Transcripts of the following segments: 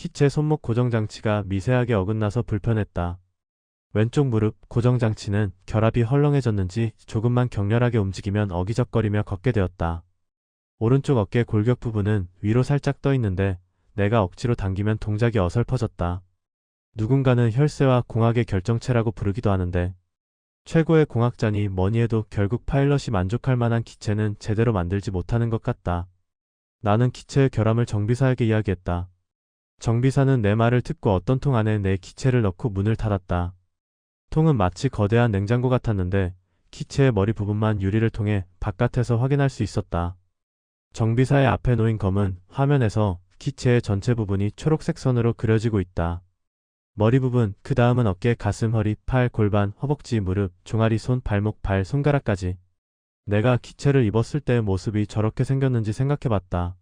키체 손목 고정장치가 미세하게 어긋나서 불편했다. 왼쪽 무릎 고정장치는 결합이 헐렁해졌는지 조금만 격렬하게 움직이면 어기적거리며 걷게 되었다. 오른쪽 어깨 골격 부분은 위로 살짝 떠 있는데 내가 억지로 당기면 동작이 어설퍼졌다. 누군가는 혈세와 공학의 결정체라고 부르기도 하는데 최고의 공학자니 뭐니 해도 결국 파일럿이 만족할 만한 기체는 제대로 만들지 못하는 것 같다. 나는 기체의 결함을 정비사에게 이야기했다. 정비사는 내 말을 듣고 어떤 통 안에 내 기체를 넣고 문을 닫았다. 통은 마치 거대한 냉장고 같았는데 기체의 머리 부분만 유리를 통해 바깥에서 확인할 수 있었다. 정비사의 앞에 놓인 검은 화면에서 기체의 전체 부분이 초록색 선으로 그려지고 있다. 머리 부분, 그 다음은 어깨, 가슴, 허리, 팔, 골반, 허벅지, 무릎, 종아리, 손, 발목, 발, 손가락까지. 내가 기체를 입었을 때의 모습이 저렇게 생겼는지 생각해봤다.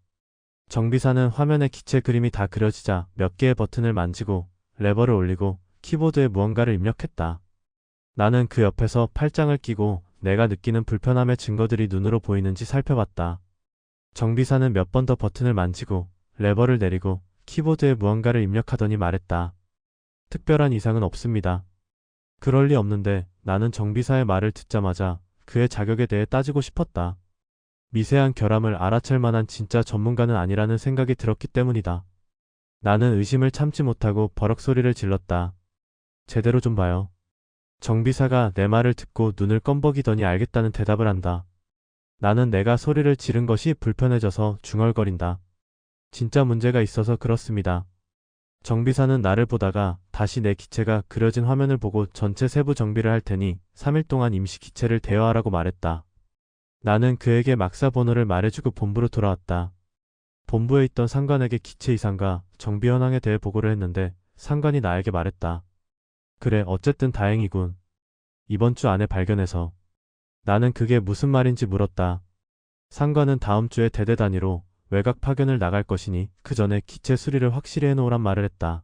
정비사는 화면에 기체 그림이 다 그려지자 몇 개의 버튼을 만지고 레버를 올리고 키보드에 무언가를 입력했다. 나는 그 옆에서 팔짱을 끼고 내가 느끼는 불편함의 증거들이 눈으로 보이는지 살펴봤다. 정비사는 몇 번 더 버튼을 만지고 레버를 내리고 키보드에 무언가를 입력하더니 말했다. 특별한 이상은 없습니다. 그럴 리 없는데 나는 정비사의 말을 듣자마자 그의 자격에 대해 따지고 싶었다. 미세한 결함을 알아챌 만한 진짜 전문가는 아니라는 생각이 들었기 때문이다. 나는 의심을 참지 못하고 버럭 소리를 질렀다. 제대로 좀 봐요. 정비사가 내 말을 듣고 눈을 껌벅이더니 알겠다는 대답을 한다. 나는 내가 소리를 지른 것이 불편해져서 중얼거린다. 진짜 문제가 있어서 그렇습니다. 정비사는 나를 보다가 다시 내 기체가 그려진 화면을 보고 전체 세부 정비를 할 테니 3일 동안 임시 기체를 대여하라고 말했다. 나는 그에게 막사 번호를 말해주고 본부로 돌아왔다. 본부에 있던 상관에게 기체 이상과 정비 현황에 대해 보고를 했는데 상관이 나에게 말했다. 그래, 어쨌든 다행이군. 이번 주 안에 발견해서. 나는 그게 무슨 말인지 물었다. 상관은 다음 주에 대대 단위로 외곽 파견을 나갈 것이니 그 전에 기체 수리를 확실히 해놓으란 말을 했다.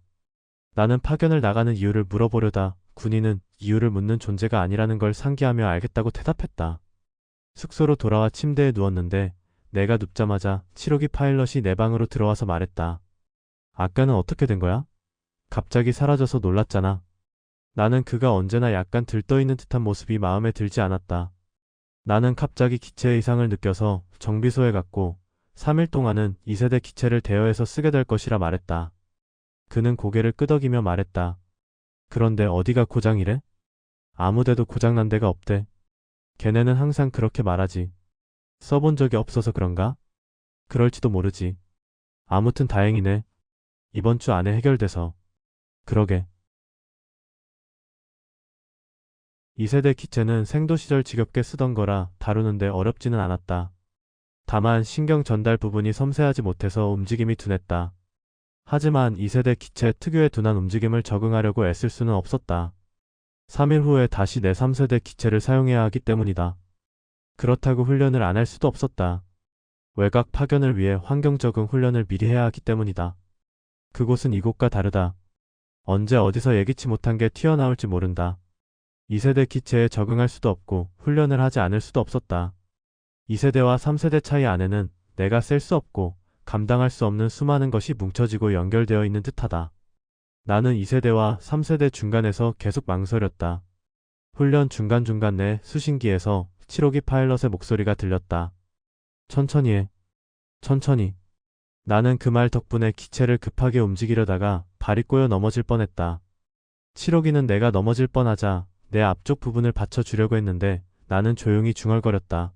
나는 파견을 나가는 이유를 물어보려다 군인은 이유를 묻는 존재가 아니라는 걸 상기하며 알겠다고 대답했다. 숙소로 돌아와 침대에 누웠는데 내가 눕자마자 7호기 파일럿이 내 방으로 들어와서 말했다. 아까는 어떻게 된 거야? 갑자기 사라져서 놀랐잖아. 나는 그가 언제나 약간 들떠있는 듯한 모습이 마음에 들지 않았다. 나는 갑자기 기체의 이상을 느껴서 정비소에 갔고 3일 동안은 2세대 기체를 대여해서 쓰게 될 것이라 말했다. 그는 고개를 끄덕이며 말했다. 그런데 어디가 고장이래? 아무데도 고장난 데가 없대. 걔네는 항상 그렇게 말하지. 써본 적이 없어서 그런가? 그럴지도 모르지. 아무튼 다행이네. 이번 주 안에 해결돼서. 그러게. 2세대 기체는 생도 시절 지겹게 쓰던 거라 다루는데 어렵지는 않았다. 다만 신경 전달 부분이 섬세하지 못해서 움직임이 둔했다. 하지만 2세대 기체 특유의 둔한 움직임을 적응하려고 애쓸 수는 없었다. 3일 후에 다시 내 3세대 기체를 사용해야 하기 때문이다. 그렇다고 훈련을 안 할 수도 없었다. 외곽 파견을 위해 환경 적응 훈련을 미리 해야 하기 때문이다. 그곳은 이곳과 다르다. 언제 어디서 예기치 못한 게 튀어나올지 모른다. 2세대 기체에 적응할 수도 없고 훈련을 하지 않을 수도 없었다. 2세대와 3세대 차이 안에는 내가 셀 수 없고 감당할 수 없는 수많은 것이 뭉쳐지고 연결되어 있는 듯하다. 나는 2세대와 3세대 중간에서 계속 망설였다. 훈련 중간중간 내 수신기에서 7호기 파일럿의 목소리가 들렸다. 천천히 해. 천천히. 나는 그 말 덕분에 기체를 급하게 움직이려다가 발이 꼬여 넘어질 뻔했다. 7호기는 내가 넘어질 뻔하자 내 앞쪽 부분을 받쳐주려고 했는데 나는 조용히 중얼거렸다.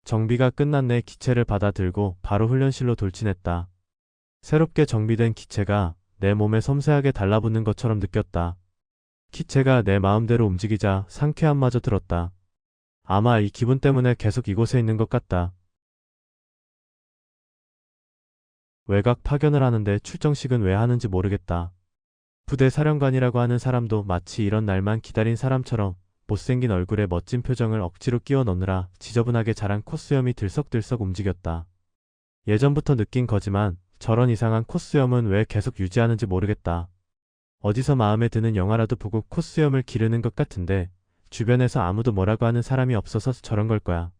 정비가 끝난 내 기체를 받아들고 바로 훈련실로 돌진했다. 새롭게 정비된 기체가 내 몸에 섬세하게 달라붙는 것처럼 느꼈다. 기체가 내 마음대로 움직이자 상쾌함마저 들었다. 아마 이 기분 때문에 계속 이곳에 있는 것 같다. 외곽 파견을 하는데 출정식은 왜 하는지 모르겠다. 부대 사령관이라고 하는 사람도 마치 이런 날만 기다린 사람처럼 못생긴 얼굴에 멋진 표정을 억지로 끼워 넣느라 지저분하게 자란 콧수염이 들썩들썩 움직였다. 예전부터 느낀 거지만 저런 이상한 콧수염은 왜 계속 유지하는지 모르겠다. 어디서 마음에 드는 영화라도 보고 콧수염을 기르는 것 같은데 주변에서 아무도 뭐라고 하는 사람이 없어서 저런 걸 거야.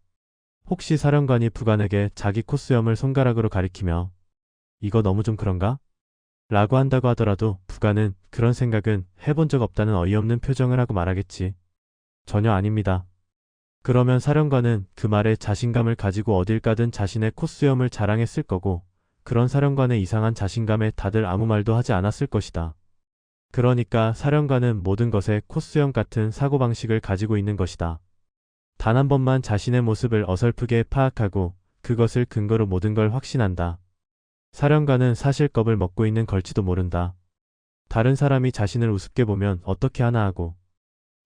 혹시 사령관이 부관에게 자기 콧수염을 손가락으로 가리키며 이거 너무 좀 그런가? 라고 한다고 하더라도 부관은 그런 생각은 해본 적 없다는 어이없는 표정을 하고 말하겠지. 전혀 아닙니다. 그러면 사령관은 그 말에 자신감을 가지고 어딜 가든 자신의 콧수염을 자랑했을 거고 그런 사령관의 이상한 자신감에 다들 아무 말도 하지 않았을 것이다. 그러니까 사령관은 모든 것에 콧수염 같은 사고방식을 가지고 있는 것이다. 단 한 번만 자신의 모습을 어설프게 파악하고 그것을 근거로 모든 걸 확신한다. 사령관은 사실 겁을 먹고 있는 걸지도 모른다. 다른 사람이 자신을 우습게 보면 어떻게 하나 하고.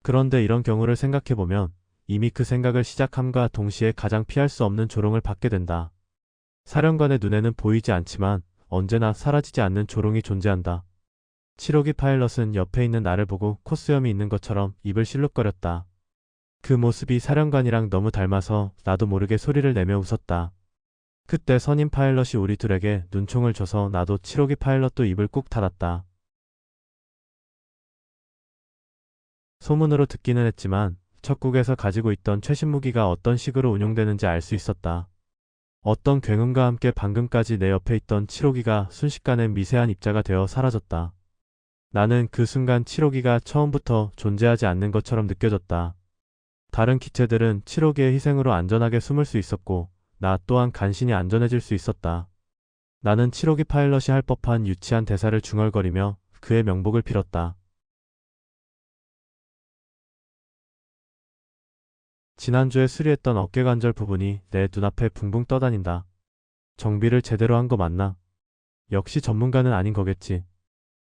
그런데 이런 경우를 생각해보면 이미 그 생각을 시작함과 동시에 가장 피할 수 없는 조롱을 받게 된다. 사령관의 눈에는 보이지 않지만 언제나 사라지지 않는 조롱이 존재한다. 7호기 파일럿은 옆에 있는 나를 보고 콧수염이 있는 것처럼 입을 실룩거렸다. 그 모습이 사령관이랑 너무 닮아서 나도 모르게 소리를 내며 웃었다. 그때 선임 파일럿이 우리 둘에게 눈총을 줘서 나도 7호기 파일럿도 입을 꾹 닫았다. 소문으로 듣기는 했지만 척국에서 가지고 있던 최신 무기가 어떤 식으로 운용되는지 알 수 있었다. 어떤 굉음과 함께 방금까지 내 옆에 있던 7호기가 순식간에 미세한 입자가 되어 사라졌다. 나는 그 순간 7호기가 처음부터 존재하지 않는 것처럼 느껴졌다. 다른 기체들은 7호기의 희생으로 안전하게 숨을 수 있었고 나 또한 간신히 안전해질 수 있었다. 나는 7호기 파일럿이 할 법한 유치한 대사를 중얼거리며 그의 명복을 빌었다. 지난주에 수리했던 어깨관절 부분이 내 눈앞에 붕붕 떠다닌다. 정비를 제대로 한 거 맞나? 역시 전문가는 아닌 거겠지.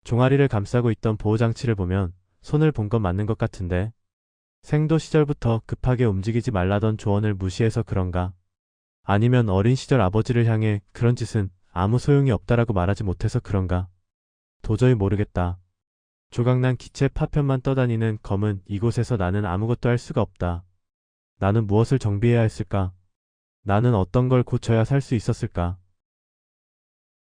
종아리를 감싸고 있던 보호장치를 보면 손을 본 건 맞는 것 같은데. 생도 시절부터 급하게 움직이지 말라던 조언을 무시해서 그런가? 아니면 어린 시절 아버지를 향해 그런 짓은 아무 소용이 없다라고 말하지 못해서 그런가? 도저히 모르겠다. 조각난 기체 파편만 떠다니는 검은 이곳에서 나는 아무것도 할 수가 없다. 나는 무엇을 정비해야 했을까? 나는 어떤 걸 고쳐야 살 수 있었을까?